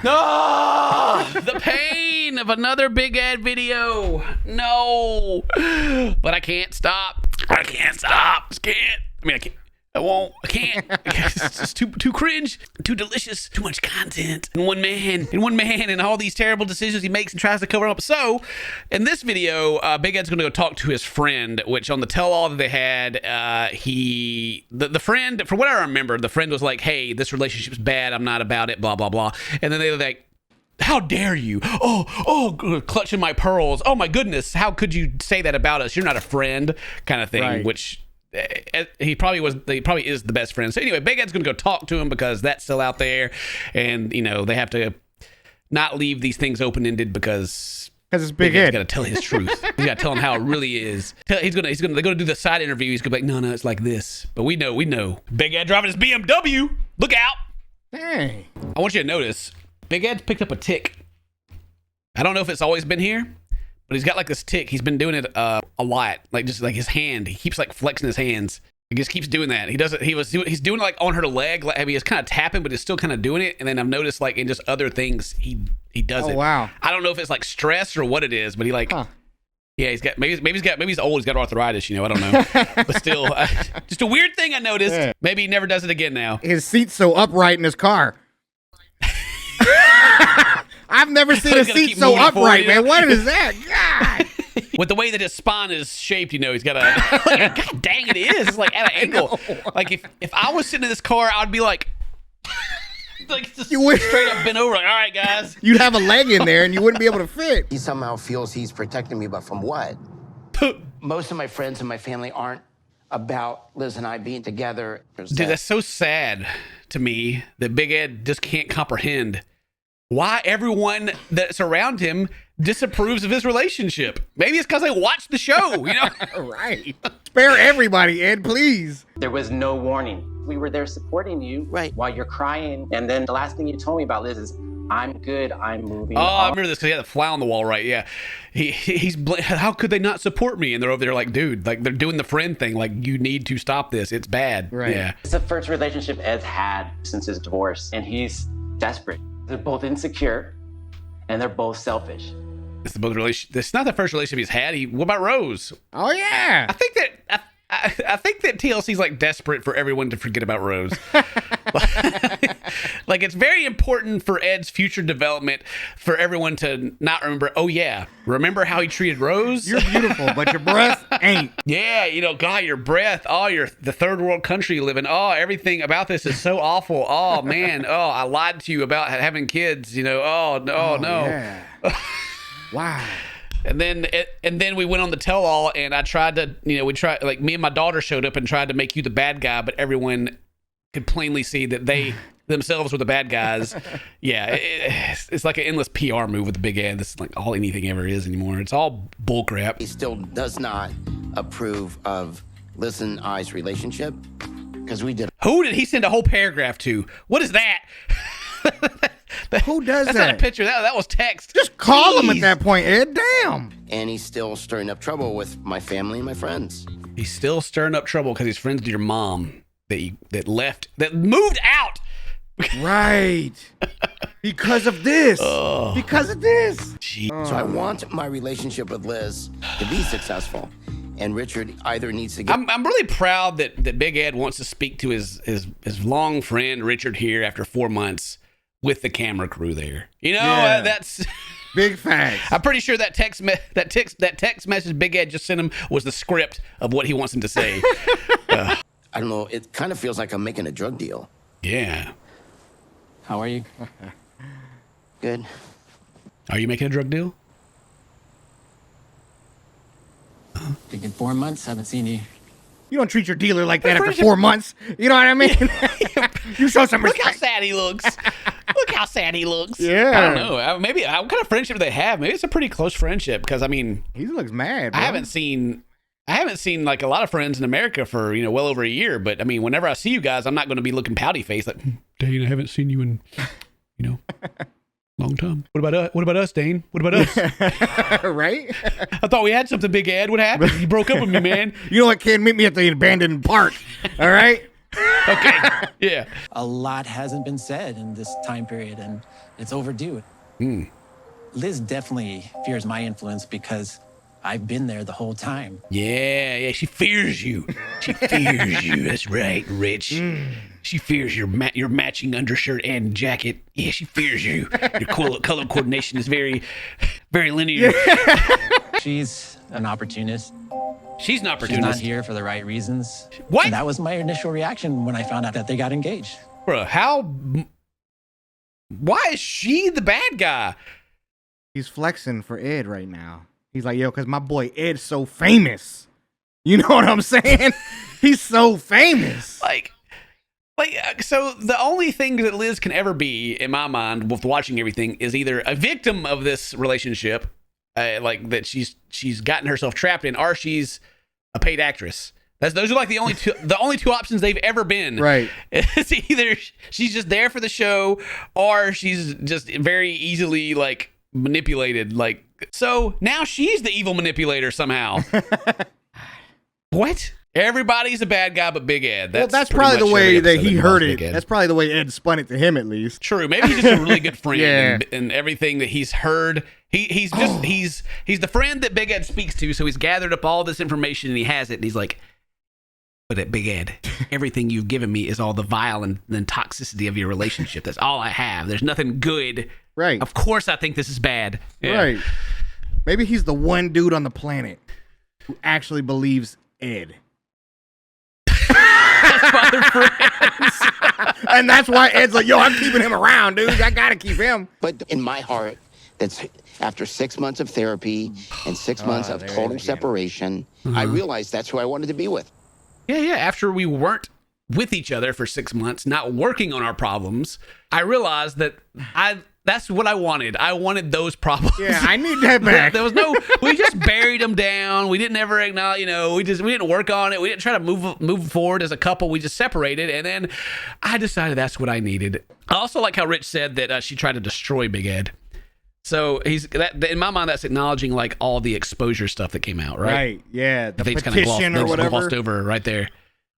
No! The pain of another Big Ed video. No. But I can't stop. I can't stop. I can't. I mean, I can't. I won't. I can't. It's just too cringe, too delicious, too much content. And one man, and all these terrible decisions he makes and tries to cover up. So, in this video, Big Ed's going to go talk to his friend, which on the tell-all that they had, the friend, from what I remember, the friend was like, hey, this relationship's bad. I'm not about it, blah, blah, blah. And then they were like, how dare you? Oh, clutching my pearls. Oh, my goodness. How could you say that about us? You're not a friend, kind of thing, right. Which... he probably is the best friend. So anyway, Big Ed's gonna go talk to him because that's still out there, and you know they have to not leave these things open-ended because it's Big Ed. He's got to tell his truth. He's got to tell him how it really is. They're gonna do the side interview. He's gonna be like, no, it's like this. But we know. Big Ed driving his BMW. Look out! Dang. I want you to notice, Big Ed's picked up a tick. I don't know if it's always been here. But he's got like this tick. He's been doing it a lot. Like just like his hand. He keeps like flexing his hands. He just keeps doing that. He does it. He's doing it like on her leg. Like, I mean, he's kind of tapping, but he's still kind of doing it. And then I've noticed like in just other things, he does it. Oh wow. I don't know if it's like stress or what it is, but he like, yeah, he's got maybe he's old. He's got arthritis. You know, I don't know. But still, just a weird thing I noticed. Yeah. Maybe he never does it again now. His seat's so upright in his car. I've never seen a seat so upright, man. What is that? God. With the way that his spine is shaped, you know, he's got a... God dang, it is. It's like at an angle. Like if I was sitting in this car, I'd be like just straight up bent over. Like, all right, guys. You'd have a leg in there and you wouldn't be able to fit. He somehow feels he's protecting me, but from what? Most of my friends and my family aren't about Liz and I being together. Dude, that's so sad to me that Big Ed just can't comprehend why everyone that's around him disapproves of his relationship. Maybe it's because they watched the show, you know? Right. Spare everybody, Ed, please. There was no warning. We were there supporting you while you're crying. And then the last thing you told me about Liz is, I'm good, I'm moving on. I remember this because he had the fly on the wall, right? Yeah. He's how could they not support me? And they're over there like, dude, like they're doing the friend thing. Like, you need to stop this. It's bad. Right. Yeah. It's the first relationship Ed's had since his divorce. And he's desperate. They're both insecure, and they're both selfish. It's the both relationship. It's not the first relationship he's had. What about Rose? Oh yeah. I think that TLC's like desperate for everyone to forget about Rose. Like it's very important for Ed's future development for everyone to not remember. Oh yeah, remember how he treated Rose? You're beautiful, but your breath ain't. Yeah, you know, God, your breath. Oh, the third world country you live in. Oh, everything about this is so awful. Oh man. Oh, I lied to you about having kids. You know. Oh no. Yeah. Wow. And then we went on the tell-all, and I tried to, like me and my daughter showed up and tried to make you the bad guy, but everyone could plainly see that they themselves were the bad guys. Yeah, it's like an endless PR move with the Big Ed. This is like all anything ever is anymore. It's all bullcrap. He still does not approve of Liz and I's relationship because we did. Who did he send a whole paragraph to? What is that? Who does that? That's not a picture. That was text. Just call him at that point, Ed. Damn. And he's still stirring up trouble with my family and my friends. He's still stirring up trouble because he's friends with your mom that moved out. Right. Because of this. Because of this. So I want my relationship with Liz to be successful. And Richard either needs to get... I'm really proud that Big Ed wants to speak to his long friend Richard here after 4 months with the camera crew there. You know, that's big facts. I'm pretty sure that text message Big Ed just sent him was the script of what he wants him to say. I don't know. It kind of feels like I'm making a drug deal. Yeah. How are you? Good. Are you making a drug deal? Think in 4 months, haven't seen you. You don't treat your dealer like that after 4 months. You know what I mean? You show some respect. Look how sad he looks. Look how sad he looks. Yeah. I don't know. Maybe what kind of friendship do they have? Maybe it's a pretty close friendship because I mean, he looks mad. Bro. I haven't seen like a lot of friends in America for well over a year. But I mean, whenever I see you guys, I'm not going to be looking pouty face like, Dane, I haven't seen you in long time. What about us, Dane? What about us? Right? I thought we had something, Big Ed. What happened? You broke up with me, man. You know what, kid? Meet me at the abandoned park. All right? Okay. Yeah. A lot hasn't been said in this time period, and it's overdue. Liz definitely fears my influence because I've been there the whole time. Yeah. She fears you. She fears you. That's right, Rich. She fears your matching undershirt and jacket. Yeah, she fears you. Your color coordination is very, very linear. She's an opportunist. She's an She's not opportunist. here for the right reasons. What? And that was my initial reaction when I found out that they got engaged. Bruh, why is she the bad guy? He's flexing for Ed right now. He's like, yo, because my boy Ed's so famous. You know what I'm saying? He's so famous. So the only thing that Liz can ever be, in my mind, with watching everything, is either a victim of this relationship, like that she's gotten herself trapped in, or she's a paid actress. Those are like the only two options they've ever been. Right. It's either she's just there for the show, or she's just very easily like manipulated. Like, so now she's the evil manipulator somehow. What? Everybody's a bad guy but Big Ed. That's probably the way that he heard it. That's probably the way Ed spun it to him, at least. True. Maybe he's just a really good friend. Yeah. and everything that he's heard. He's the friend that Big Ed speaks to, so he's gathered up all this information and he has it, and he's like, but at Big Ed, everything you've given me is all the vile and toxicity of your relationship. That's all I have. There's nothing good. Right. Of course I think this is bad. Yeah. Right. Maybe he's the one dude on the planet who actually believes Ed. Father friends. And that's why Ed's like, yo, I'm keeping him around, dude. I gotta keep him. But in my heart, that's after 6 months of therapy and 6 months of total separation, I realized that's who I wanted to be with. Yeah. After we weren't with each other for 6 months, not working on our problems, I realized that that's what I wanted. I wanted those problems. Yeah, I need that back. There was we just buried them down. We didn't ever acknowledge, we didn't work on it. We didn't try to move forward as a couple. We just separated. And then I decided that's what I needed. I also like how Rich said that she tried to destroy Big Ed. So in my mind, that's acknowledging like all the exposure stuff that came out, right? Right. Yeah. The I think it's petition or whatever. glossed over right there.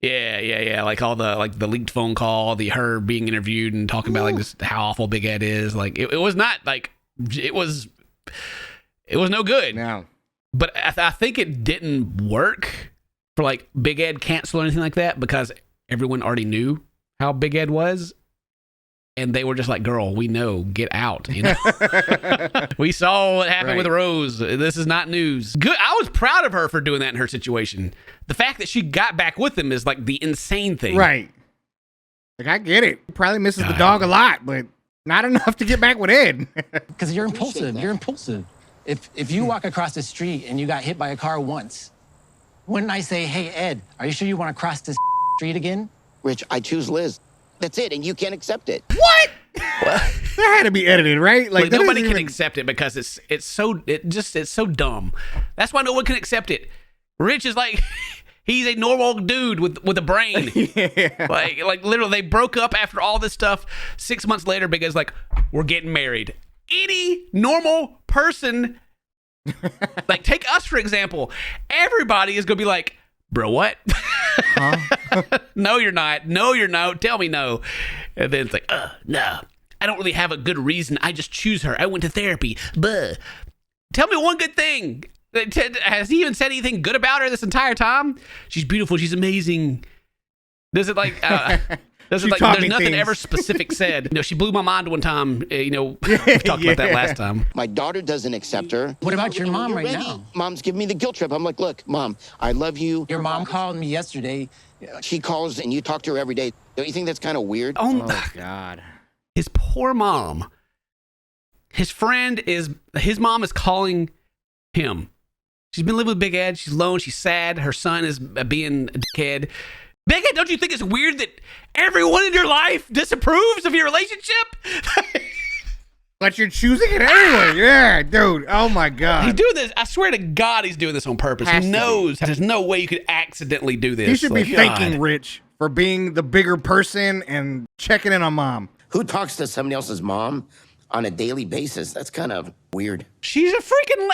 Yeah. Like all the leaked phone call, her being interviewed and talking about like this, how awful Big Ed is. Like it was not like it was no good. No. But I think it didn't work for like Big Ed cancel or anything like that because everyone already knew how Big Ed was. And they were just like, girl, we know, get out. We saw what happened with Rose. This is not news. Good. I was proud of her for doing that in her situation. The fact that she got back with him is like the insane thing. Right. Like, I get it. He probably misses the dog a lot, but not enough to get back with Ed. Because you're impulsive. You're impulsive. If you walk across the street and you got hit by a car once, wouldn't I say, hey, Ed, are you sure you want to cross this street again? Rich, I choose Liz. That's it, and you can't accept it. What? That had to be edited, right? Like nobody can accept it because it's so dumb. That's why no one can accept it. Rich is like he's a normal dude with a brain. Yeah. Like literally they broke up after all this stuff. 6 months later, Big Ed's like, we're getting married. Any normal person, like take us for example, everybody is gonna be like, bro, what? Huh? No, you're not. No, you're not. Tell me no. And then it's like, no. I don't really have a good reason. I just choose her. I went to therapy. Buh. Tell me one good thing. Has he even said anything good about her this entire time? She's beautiful. She's amazing. Does it like... there's nothing ever specific said. She blew my mind one time. We talked about that last time. My daughter doesn't accept her. What about your mom right now? Mom's giving me the guilt trip. I'm like, look, Mom, I love you. Your mom called me yesterday. She calls and you talk to her every day. Don't you think that's kind of weird? Oh, God. His poor mom. His mom is calling him. She's been living with Big Ed. She's alone. She's sad. Her son is being a dickhead. Big Ed, don't you think it's weird that everyone in your life disapproves of your relationship? But you're choosing it anyway. Yeah, dude. Oh, my God. He's doing this. I swear to God, he's doing this on purpose. He knows there's no way you could accidentally do this. He should be thanking Rich for being the bigger person and checking in on Mom. Who talks to somebody else's mom on a daily basis? That's kind of weird. She's a freaking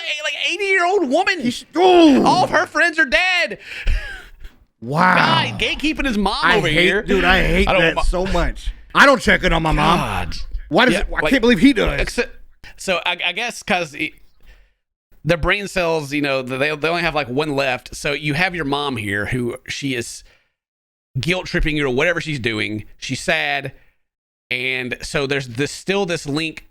80-year-old woman. Ooh. All of her friends are dead. Wow. Guy gatekeeping his mom over here. Dude, I hate that so much. I don't check in on my mom. Why does it? I can't believe he does. So I guess because their brain cells, they only have like one left. So you have your mom here, who she is guilt tripping you or whatever she's doing. She's sad, and so there's still this link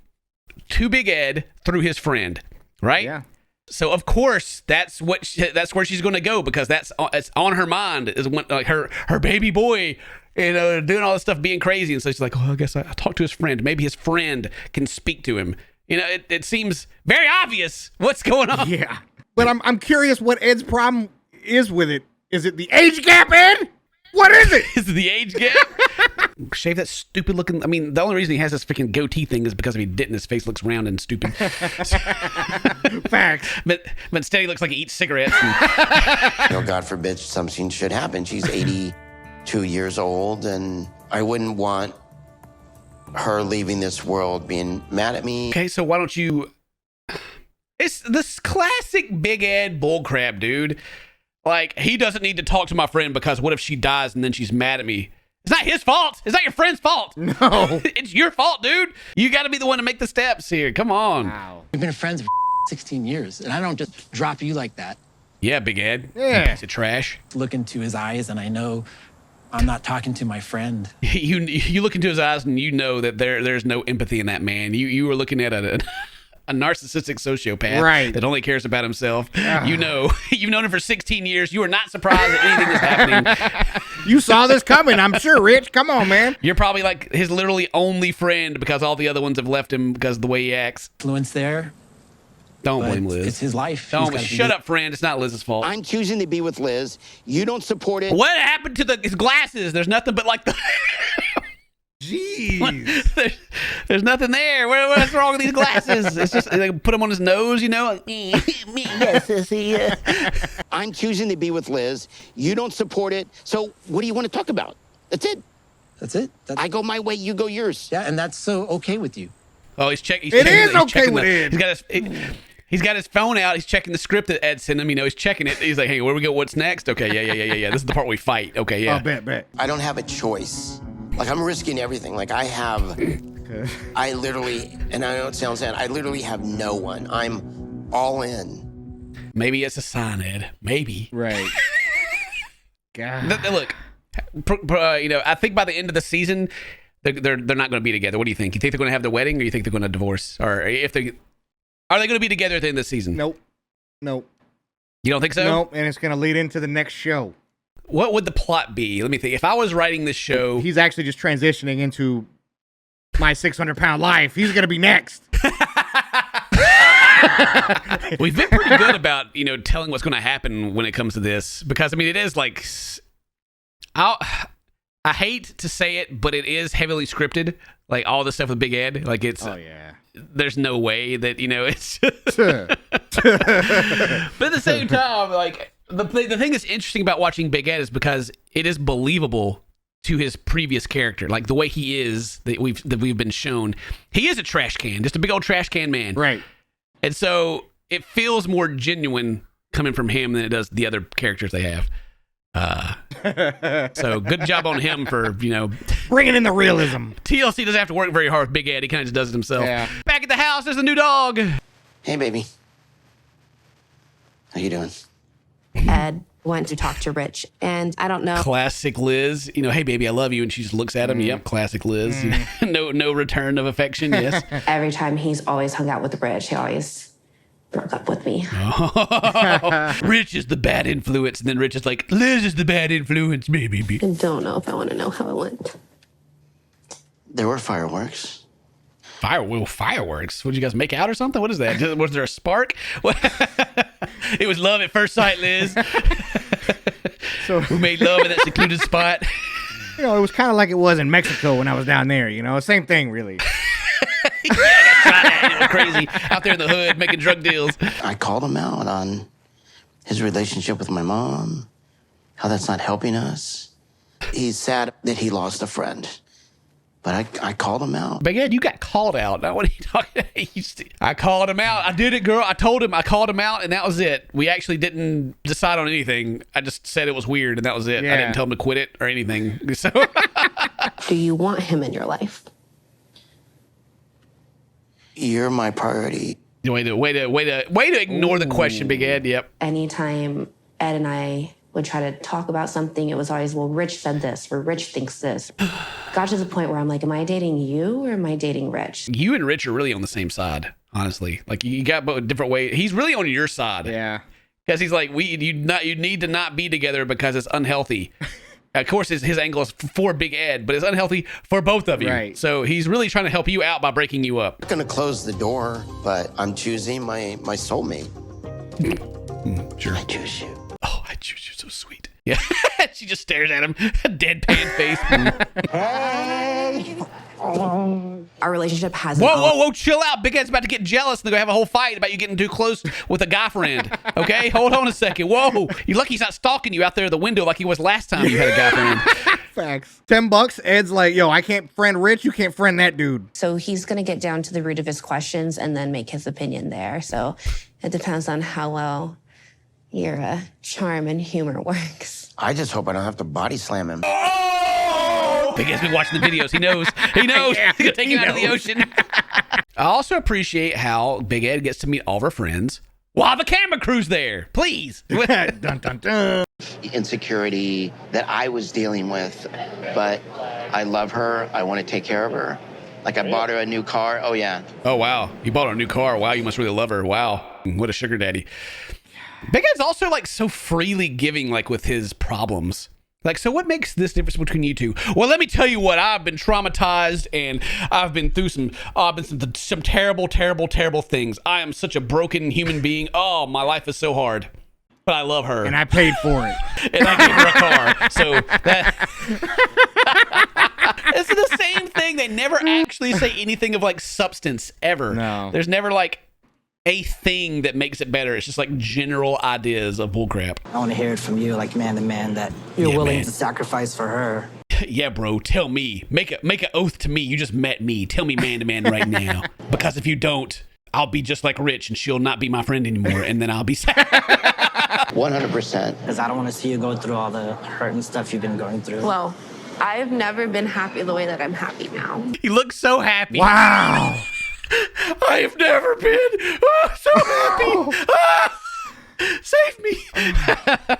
to Big Ed through his friend, right? Yeah. So of course that's where she's going to go, because it's on her mind, is when like her baby boy, doing all this stuff, being crazy, and so she's like, oh, I guess I talked to his friend. Maybe his friend can speak to him. It seems very obvious what's going on. Yeah, but I'm curious what Ed's problem is with it. Is it the age gap, Ed? What is it? Is it the age gap? Shave that stupid looking. I mean, the only reason he has this freaking goatee thing is because if he didn't, his face looks round and stupid. Facts. But instead, he looks like he eats cigarettes. God forbid something should happen. She's 82 years old, and I wouldn't want her leaving this world being mad at me. Okay, so why don't you? It's this classic Big Ed bullcrap, dude. Like, he doesn't need to talk to my friend because what if she dies and then she's mad at me? It's not his fault. It's not your friend's fault. No. It's your fault, dude. You got to be the one to make the steps here. Come on. Wow. We've been friends for 16 years, and I don't just drop you like that. Yeah, Big Ed. Yeah. Piece of trash. Look into his eyes, and I know I'm not talking to my friend. You look into his eyes and you know that there's no empathy in that man. You were looking at a narcissistic sociopath, right, that only cares about himself. You've known him for 16 years. You are not surprised that anything is happening. You saw this coming, I'm sure, Rich. Come on, man. You're probably like his literally only friend because all the other ones have left him because of the way he acts. Influence there. Don't blame Liz. It's his life. Shut up, friend. It's not Liz's fault. I'm choosing to be with Liz. You don't support it. What happened to his glasses? There's nothing but like the... Jeez. There's nothing there. What's wrong with these glasses? It's just they put them on his nose, Like, yes, sissy. I'm choosing to be with Liz. You don't support it. So what do you want to talk about? That's it. That's it. I go my way, you go yours. Yeah, and that's so okay with you. Oh, he's checking. It is okay with it. He's got his phone out. He's checking the script that Ed sent him. He's checking it. He's like, hey, where we go? What's next? Okay, yeah. This is the part where we fight. Okay, yeah. Oh, bet. I don't have a choice. Like, I'm risking everything. Like, I literally, and I know it sounds sad, I literally have no one. I'm all in. Maybe it's a sign, Ed. Maybe. Right. God. Look, I think by the end of the season, they're not going to be together. What do you think? You think they're going to have the wedding, or you think they're going to divorce? Or are they going to be together at the end of the season? Nope. You don't think so? Nope. And it's going to lead into the next show. What would the plot be? Let me think. If I was writing this show... He's actually just transitioning into my 600-pound life. He's going to be next. We've been pretty good about, telling what's going to happen when it comes to this. Because, I mean, it is like... I hate to say it, but it is heavily scripted. Like, all the stuff with Big Ed. Like, it's... Oh, yeah. There's no way that, it's... But at the same time, like... The thing that's interesting about watching Big Ed is because it is believable to his previous character, like the way he is that we've been shown. He is a trash can, just a big old trash can man, right? And so it feels more genuine coming from him than it does the other characters they have. So good job on him for bringing in the realism. TLC doesn't have to work very hard with Big Ed; he kind of just does it himself. Yeah. Back at the house, there's a new dog. Hey, baby. How you doing? Ed went to talk to Rich, and I don't know. Classic Liz. Hey, baby, I love you. And she just looks at him. Yep, classic Liz. No return of affection, yes. Every time he's always hung out with Rich, he always broke up with me. Rich is the bad influence. And then Rich is like, Liz is the bad influence, maybe. I don't know if I want to know how it went. There were fireworks. Fireworks? What, did you guys make out or something? What is that? Was there a spark? It was love at first sight, Liz. So we made love in that secluded spot. It was kind of like it was in Mexico when I was down there. Same thing, really. Yeah, I got shot at, crazy out there in the hood making drug deals. I called him out on his relationship with my mom, how that's not helping us. He's sad that he lost a friend. But I called him out. Big Ed, you got called out. Now, what are you talking about? I called him out. I did it, girl. I told him. I called him out, and that was it. We actually didn't decide on anything. I just said it was weird, and that was it. Yeah. I didn't tell him to quit it or anything. So, Do you want him in your life? You're my priority. way to ignore the question, Big Ed. Yep. Anytime Ed and I would try to talk about something, it was always, well, Rich said this, or Rich thinks this. Got to the point where I'm like, am I dating you or am I dating Rich? You and Rich are really on the same side, honestly. Like, you got both different ways. He's really on your side. Yeah. Because he's like, you need to not be together because it's unhealthy. Of course, his angle is for Big Ed, but it's unhealthy for both of you. Right. So he's really trying to help you out by breaking you up. I'm going to close the door, but I'm choosing my soulmate. Sure. I choose you. Oh, I choose you. So sweet. Yeah. She just stares at him, deadpan face. Our relationship hasn't. Whoa, chill out. Big Ed's about to get jealous and they're going to have a whole fight about you getting too close with a guy friend. Okay? Hold on a second. Whoa. You're lucky he's not stalking you out there the window like he was last time you had a guy friend. Facts. $10. Ed's like, yo, I can't friend Rich. You can't friend that dude. So he's going to get down to the root of his questions and then make his opinion there. So it depends on how well your charm and humor works. I just hope I don't have to body slam him. Big Ed's been watching the videos. He knows. Yeah, He's going to take him out of the ocean. I also appreciate how Big Ed gets to meet all of her friends while the camera crew's there. Please. Dun, dun, dun. Insecurity that I was dealing with, but I love her. I want to take care of her. Like, I bought her a new car. Oh, yeah. Oh, wow. You bought her a new car. Wow, you must really love her. Wow. What a sugar daddy. Big Ed's also like so freely giving, like with his problems. Like, so what makes this difference between you two? Well, let me tell you what. I've been traumatized and I've been through some terrible, terrible, terrible things. I am such a broken human being. Oh, my life is so hard. But I love her. And I paid for it. And I gave her a car. So that it's the same thing. They never actually say anything of like substance ever. No. There's never like a thing that makes it better. It's just like general ideas of bullcrap. I want to hear it from you, like man to man, that you're Yeah, willing man. to sacrifice for her. Yeah, bro. Tell me. Make an oath to me. You just met me. Tell me man to man right now. Because if you don't, I'll be just like Rich and she'll not be my friend anymore. And then I'll be sad. 100%. Because I don't want to see you go through all the hurt and stuff you've been going through. Well, I've never been happy the way that I'm happy now. He looks so happy. Wow. I have never been so happy. Save me.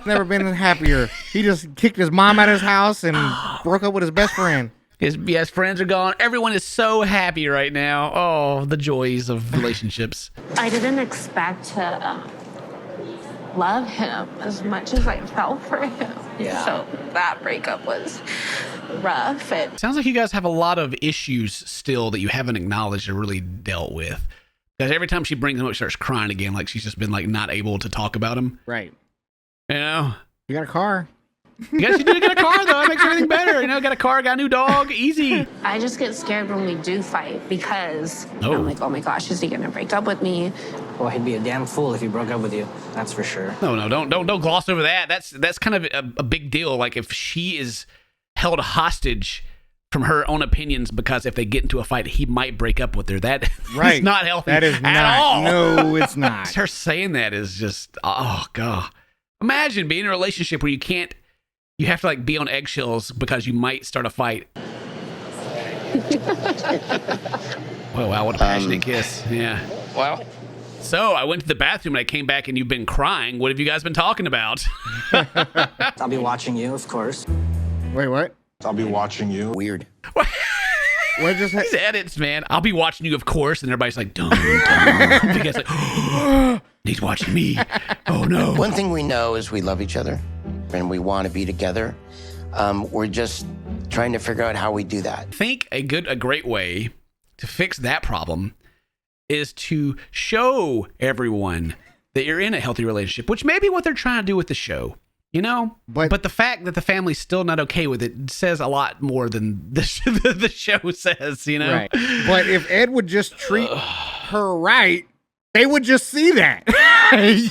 Never been happier. He just kicked his mom out of his house and broke up with his best friend. His friends are gone. Everyone is so happy right now. Oh, the joys of relationships. I didn't expect to love him as much as I felt for him. Yeah. So that breakup was rough. Sounds like you guys have a lot of issues still that you haven't acknowledged or really dealt with. Because every time she brings them up, she starts crying again, like she's just been like not able to talk about them. Right. You know? You got a car. You guys did get a car though. It makes everything better. You know, got a car, got a new dog, easy. I just get scared when we do fight because Oh. I'm like, oh my gosh, is he gonna break up with me? Well, he'd be a damn fool if he broke up with you. That's for sure. No, don't gloss over that. That's kind of a big deal. Like if she is held hostage from her own opinions because if they get into a fight, he might break up with her. That Right. is not healthy. That is at not. all. No, it's not. Her saying that is just, oh god. Imagine being in a relationship where you have to like be on eggshells because you might start a fight. Oh wow, what a passionate kiss. Yeah. Well, So I went to the bathroom and I came back and you've been crying. What have you guys been talking about? I'll be watching you, of course. Wait, what? I'll be watching you. weird. What just These edits, man. I'll be watching you, of course. And everybody's like, dun, dun. You guys like, he's watching me. Oh no. One thing we know is we love each other and we want to be together. We're just trying to figure out how we do that. I think a great way to fix that problem is to show everyone that you're in a healthy relationship, which may be what they're trying to do with the show, you know? But the fact that the family's still not okay with it says a lot more than the show says, you know? Right. But if Ed would just treat her right, they would just see that.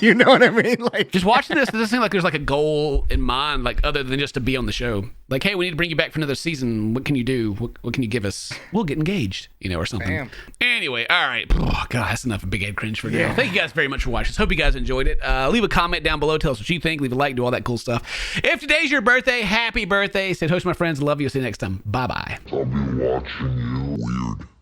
You know what I mean? Like, Just watching this, does it seem like there's like a goal in mind, like other than just to be on the show? Like, hey, we need to bring you back for another season. What can you do? What can you give us? We'll get engaged, or something. Damn. Anyway, all right. Oh, God, that's enough of Big Ed cringe for now. Thank you guys very much for watching this. Hope you guys enjoyed it. Leave a comment down below. Tell us what you think. Leave a like. Do all that cool stuff. If today's your birthday, happy birthday. Say host my friends. Love you. See you next time. Bye-bye. I'll be watching you. Weird.